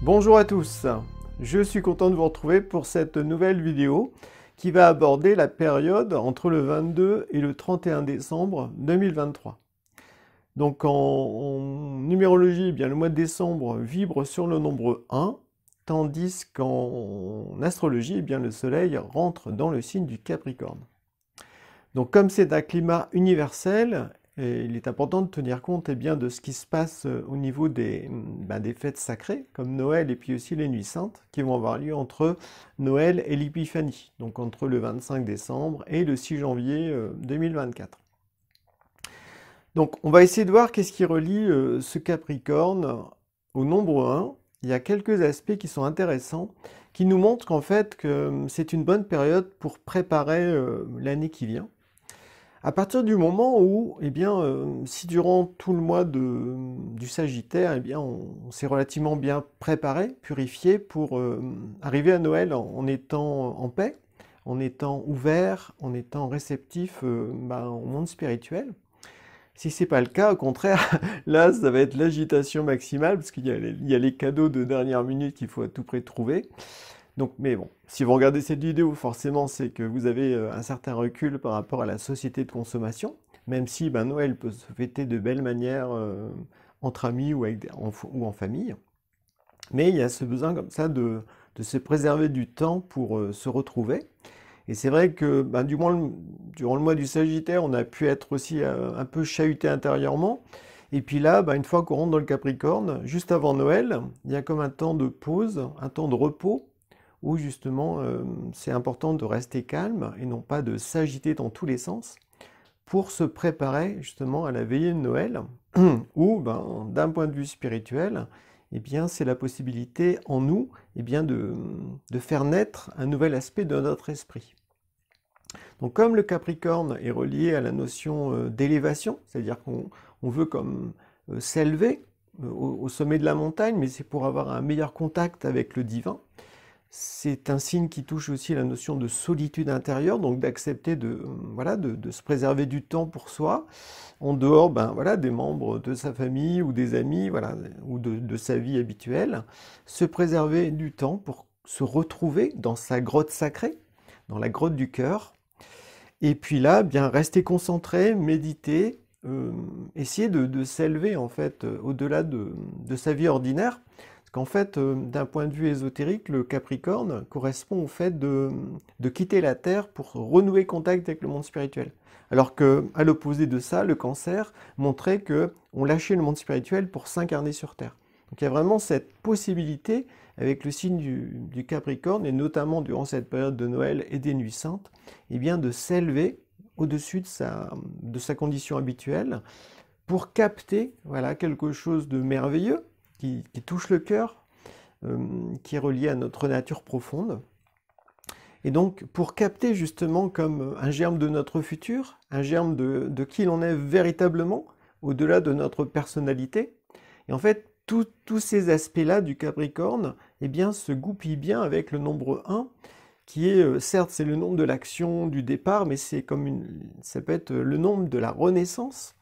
Bonjour à tous, je suis content de vous retrouver pour cette nouvelle vidéo qui va aborder la période entre le 22 et le 31 décembre 2023. Donc en numérologie, eh bien, le mois de décembre vibre sur le nombre 1, tandis qu'en astrologie, eh bien, le soleil rentre dans le signe du Capricorne. Donc comme c'est un climat universel, il est important de tenir compte bien, de ce qui se passe au niveau des fêtes sacrées, comme Noël et puis aussi les Nuits Saintes, qui vont avoir lieu entre Noël et l'Épiphanie, donc entre le 25 décembre et le 6 janvier 2024. Donc on va essayer de voir qu'est-ce qui relie ce Capricorne au nombre 1. Il y a quelques aspects qui sont intéressants, qui nous montrent qu'en fait que c'est une bonne période pour préparer l'année qui vient. À partir du moment où, eh bien, si durant tout le mois du Sagittaire, eh bien, on s'est relativement bien préparé, purifié pour arriver à Noël en étant en paix, en étant ouvert, en étant réceptif au monde spirituel. Si c'est pas le cas, au contraire, là, ça va être l'agitation maximale parce qu'il y a les cadeaux de dernière minute qu'il faut à tout prix trouver. Donc, mais bon, si vous regardez cette vidéo, forcément, c'est que vous avez un certain recul par rapport à la société de consommation, même si Noël peut se fêter de belle manière entre amis ou en famille. Mais il y a ce besoin comme ça de se préserver du temps pour se retrouver. Et c'est vrai que du moins, durant le mois du Sagittaire, on a pu être aussi un peu chahuté intérieurement. Et puis là, une fois qu'on rentre dans le Capricorne, juste avant Noël, il y a comme un temps de pause, un temps de repos, où justement c'est important de rester calme et non pas de s'agiter dans tous les sens pour se préparer justement à la veillée de Noël, où d'un point de vue spirituel, eh bien, c'est la possibilité en nous de faire naître un nouvel aspect de notre esprit. Donc comme le Capricorne est relié à la notion d'élévation, c'est-à-dire qu'on veut comme s'élever au sommet de la montagne, mais c'est pour avoir un meilleur contact avec le divin. C'est un signe qui touche aussi la notion de solitude intérieure, donc d'accepter de se préserver du temps pour soi, en dehors des membres de sa famille ou des amis, ou de sa vie habituelle, se préserver du temps pour se retrouver dans sa grotte sacrée, dans la grotte du cœur, et puis là, bien rester concentré, méditer, essayer de s'élever en fait au-delà de sa vie ordinaire. Parce qu'en fait, d'un point de vue ésotérique, le Capricorne correspond au fait de quitter la Terre pour renouer contact avec le monde spirituel. Alors qu'à l'opposé de ça, le Cancer montrait qu'on lâchait le monde spirituel pour s'incarner sur Terre. Donc il y a vraiment cette possibilité avec le signe du Capricorne, et notamment durant cette période de Noël et des Nuits Saintes, de s'élever au-dessus de sa condition habituelle pour capter quelque chose de merveilleux qui touche le cœur, qui est relié à notre nature profonde. Et donc, pour capter justement comme un germe de notre futur, un germe de qui l'on est véritablement, au-delà de notre personnalité. Et en fait, tous ces aspects-là du Capricorne, se goupillent bien avec le nombre 1, qui est, certes, c'est le nombre de l'action du départ, mais c'est ça peut être le nombre de la renaissance,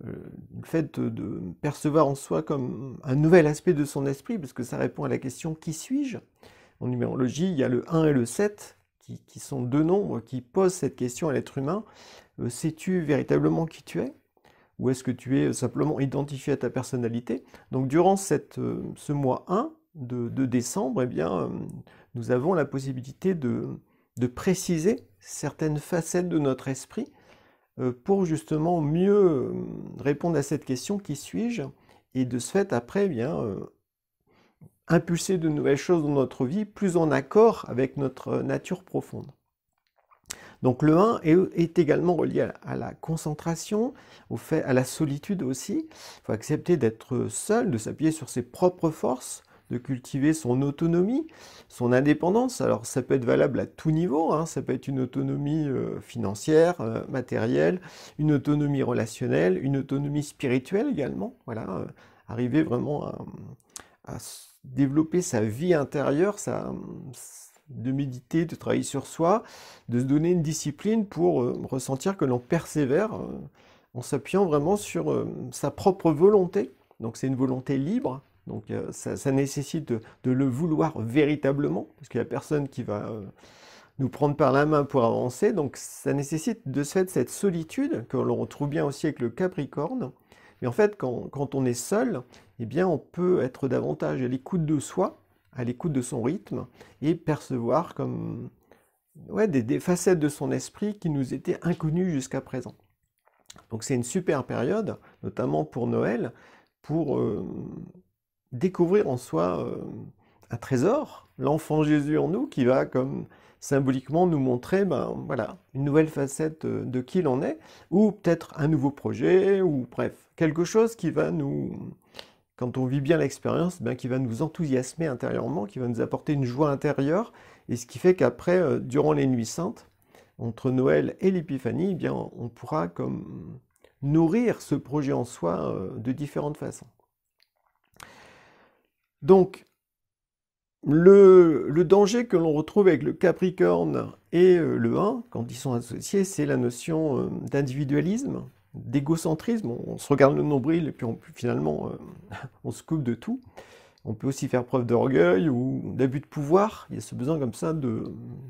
le fait de percevoir en soi comme un nouvel aspect de son esprit, parce que ça répond à la question « qui suis-je » En numérologie, il y a le 1 et le 7, qui sont deux nombres qui posent cette question à l'être humain. Sais-tu véritablement qui tu es ? Ou est-ce que tu es simplement identifié à ta personnalité? Donc durant ce mois 1 de décembre, nous avons la possibilité de préciser certaines facettes de notre esprit pour justement mieux répondre à cette question « qui suis-je ?» et de ce fait après impulser de nouvelles choses dans notre vie plus en accord avec notre nature profonde. Donc le 1 est également relié à la concentration, à la solitude aussi. Il faut accepter d'être seul, de s'appuyer sur ses propres forces, de cultiver son autonomie, son indépendance. Alors ça peut être valable à tout niveau, ça peut être une autonomie financière, matérielle, une autonomie relationnelle, une autonomie spirituelle également. Arriver vraiment à développer sa vie intérieure, de méditer, de travailler sur soi, de se donner une discipline pour ressentir que l'on persévère en s'appuyant vraiment sur sa propre volonté. Donc c'est une volonté libre, Donc ça nécessite de le vouloir véritablement, parce qu'il n'y a personne qui va nous prendre par la main pour avancer. Donc ça nécessite de ce fait cette solitude, que l'on retrouve bien aussi avec le Capricorne. Mais en fait, quand on est seul, eh bien, on peut être davantage à l'écoute de soi, à l'écoute de son rythme, et percevoir comme ouais, des facettes de son esprit qui nous étaient inconnues jusqu'à présent. Donc c'est une super période, notamment pour Noël, pour découvrir en soi un trésor, l'enfant Jésus en nous, qui va comme symboliquement nous montrer ben, voilà, une nouvelle facette de qui l'on est, ou peut-être un nouveau projet, ou bref, quelque chose qui va nous, quand on vit bien l'expérience, ben, qui va nous enthousiasmer intérieurement, qui va nous apporter une joie intérieure, et ce qui fait qu'après, durant les nuits saintes, entre Noël et l'Épiphanie, eh bien, on pourra comme nourrir ce projet en soi de différentes façons. Donc, le danger que l'on retrouve avec le Capricorne et le 1, quand ils sont associés, c'est la notion d'individualisme, d'égocentrisme. On se regarde le nombril et puis finalement, on se coupe de tout. On peut aussi faire preuve d'orgueil ou d'abus de pouvoir. Il y a ce besoin comme ça de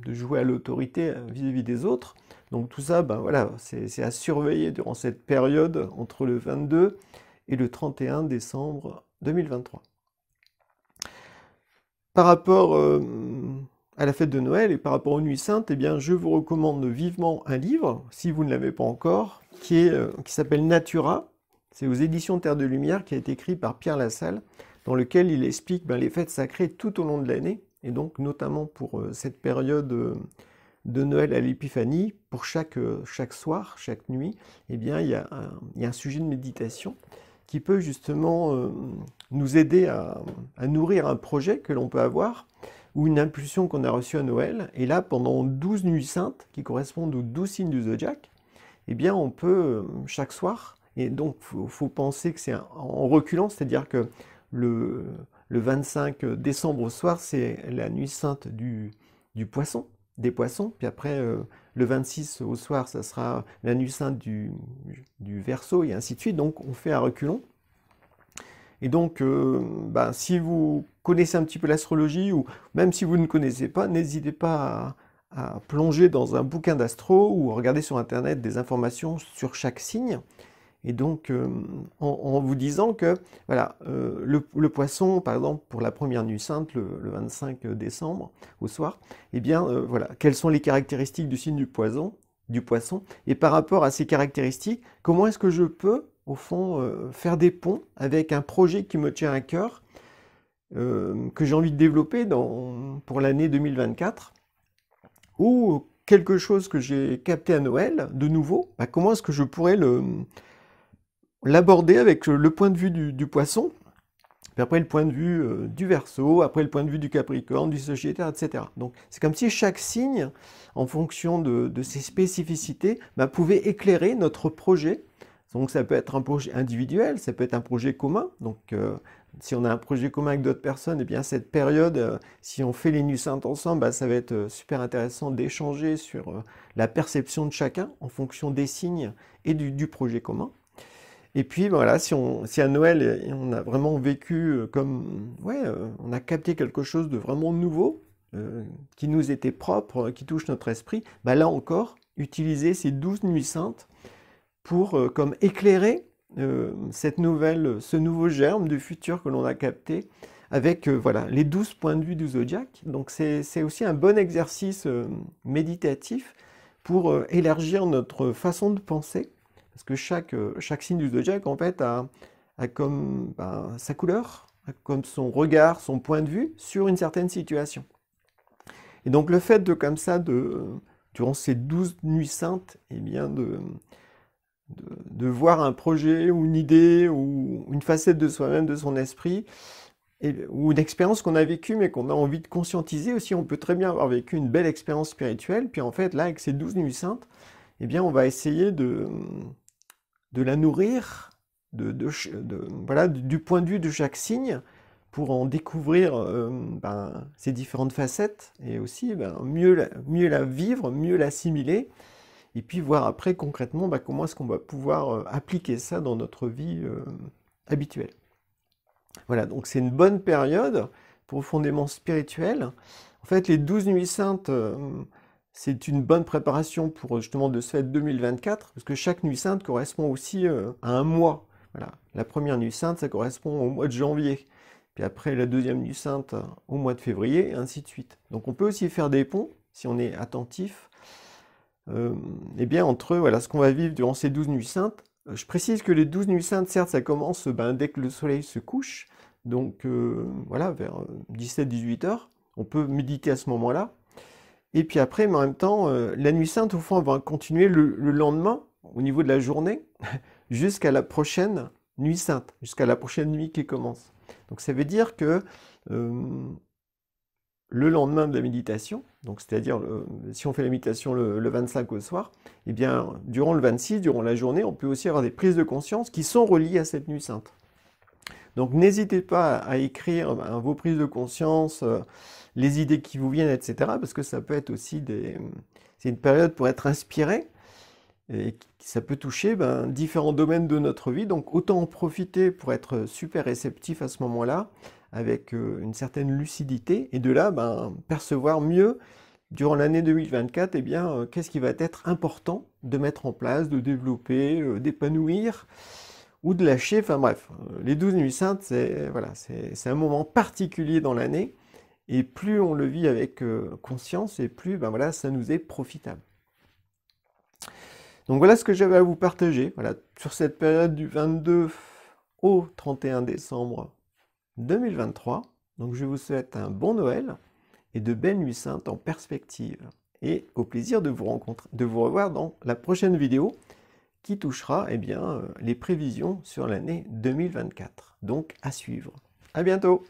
jouer à l'autorité vis-à-vis des autres. Donc tout ça, ben voilà, c'est à surveiller durant cette période entre le 22 et le 31 décembre 2023. Par rapport à la fête de Noël et par rapport aux Nuits Saintes, eh bien, je vous recommande vivement un livre, si vous ne l'avez pas encore, qui s'appelle Natura. C'est aux éditions Terre de Lumière, qui a été écrit par Pierre Lassalle, dans lequel il explique les fêtes sacrées tout au long de l'année, et donc notamment pour cette période de Noël à l'Épiphanie, pour chaque soir, chaque nuit, eh bien, il y a un sujet de méditation qui peut justement nous aider à nourrir un projet que l'on peut avoir, ou une impulsion qu'on a reçue à Noël. Et là, pendant 12 nuits saintes, qui correspondent aux 12 signes du zodiaque, eh bien, on peut, chaque soir, et donc il faut penser que c'est en reculant, c'est-à-dire que le 25 décembre au soir, c'est la nuit sainte du poisson, des poissons, puis après, le 26 au soir, ça sera la nuit sainte du Verseau, et ainsi de suite. Donc, on fait à reculons. Et donc, si vous connaissez un petit peu l'astrologie, ou même si vous ne connaissez pas, n'hésitez pas à plonger dans un bouquin d'astro, ou regarder sur Internet des informations sur chaque signe. Et donc, en vous disant que, voilà, le poisson, par exemple, pour la première nuit sainte, le 25 décembre, au soir, eh bien, voilà, quelles sont les caractéristiques du signe du poisson, et par rapport à ces caractéristiques, comment est-ce que je peux, au fond, faire des ponts avec un projet qui me tient à cœur, que j'ai envie de développer pour l'année 2024, ou quelque chose que j'ai capté à Noël, de nouveau, comment est-ce que je pourrais l'aborder avec le point de vue du poisson, puis après le point de vue du Verseau, après le point de vue du Capricorne, du Sagittaire, etc. Donc c'est comme si chaque signe, en fonction de ses spécificités, pouvait éclairer notre projet. Donc ça peut être un projet individuel, ça peut être un projet commun. Donc si on a un projet commun avec d'autres personnes, eh bien cette période, si on fait les Nuits Saintes ensemble, ça va être super intéressant d'échanger sur la perception de chacun en fonction des signes et du projet commun. Et puis voilà, si à Noël, on a vraiment vécu comme, ouais, on a capté quelque chose de vraiment nouveau, qui nous était propre, qui touche notre esprit, là encore, utiliser ces 12 nuits saintes pour comme éclairer ce nouveau germe du futur que l'on a capté avec voilà, les 12 points de vue du zodiaque. Donc c'est aussi un bon exercice méditatif pour élargir notre façon de penser. Parce que chaque signe du zodiaque, en fait, a comme sa couleur, a comme son regard, son point de vue sur une certaine situation. Et donc le fait comme ça, durant ces 12 nuits saintes, eh bien de voir un projet ou une idée ou une facette de soi-même, de son esprit, ou une expérience qu'on a vécue mais qu'on a envie de conscientiser aussi. On peut très bien avoir vécu une belle expérience spirituelle, puis en fait là, avec ces 12 nuits saintes, eh bien on va essayer de la nourrir voilà, du point de vue de chaque signe pour en découvrir ces différentes facettes et aussi mieux la vivre, mieux l'assimiler et puis voir après concrètement comment est-ce qu'on va pouvoir appliquer ça dans notre vie habituelle. Voilà, donc c'est une bonne période profondément spirituelle. En fait, les 12 nuits saintes, c'est une bonne préparation pour justement de ce fait 2024, parce que chaque nuit sainte correspond aussi à un mois. Voilà. La première nuit sainte, ça correspond au mois de janvier. Puis après, la deuxième nuit sainte au mois de février, et ainsi de suite. Donc on peut aussi faire des ponts, si on est attentif, eh bien entre voilà, ce qu'on va vivre durant ces 12 nuits saintes. Je précise que les 12 nuits saintes, certes, ça commence dès que le soleil se couche, donc voilà, vers 17-18 heures. On peut méditer à ce moment-là. Et puis après, mais en même temps, la nuit sainte, au fond, elle va continuer le lendemain, au niveau de la journée, jusqu'à la prochaine nuit sainte, jusqu'à la prochaine nuit qui commence. Donc ça veut dire que le lendemain de la méditation, donc c'est-à-dire si on fait la méditation le 25 au soir, eh bien, durant le 26, durant la journée, on peut aussi avoir des prises de conscience qui sont reliées à cette nuit sainte. Donc n'hésitez pas à écrire vos prises de conscience, les idées qui vous viennent, etc. Parce que ça peut être aussi c'est une période pour être inspiré, et ça peut toucher différents domaines de notre vie. Donc autant en profiter pour être super réceptif à ce moment-là, avec une certaine lucidité, et de là, percevoir mieux, durant l'année 2024, eh bien, qu'est-ce qui va être important de mettre en place, de développer, d'épanouir, ou de lâcher, enfin bref. Les 12 nuits saintes, c'est un moment particulier dans l'année, et plus on le vit avec conscience, et plus voilà, ça nous est profitable. Donc voilà ce que j'avais à vous partager, voilà, sur cette période du 22 au 31 décembre 2023. Donc je vous souhaite un bon Noël et de belles nuits saintes en perspective. Et au plaisir de vous revoir dans la prochaine vidéo qui touchera les prévisions sur l'année 2024. Donc à suivre. À bientôt!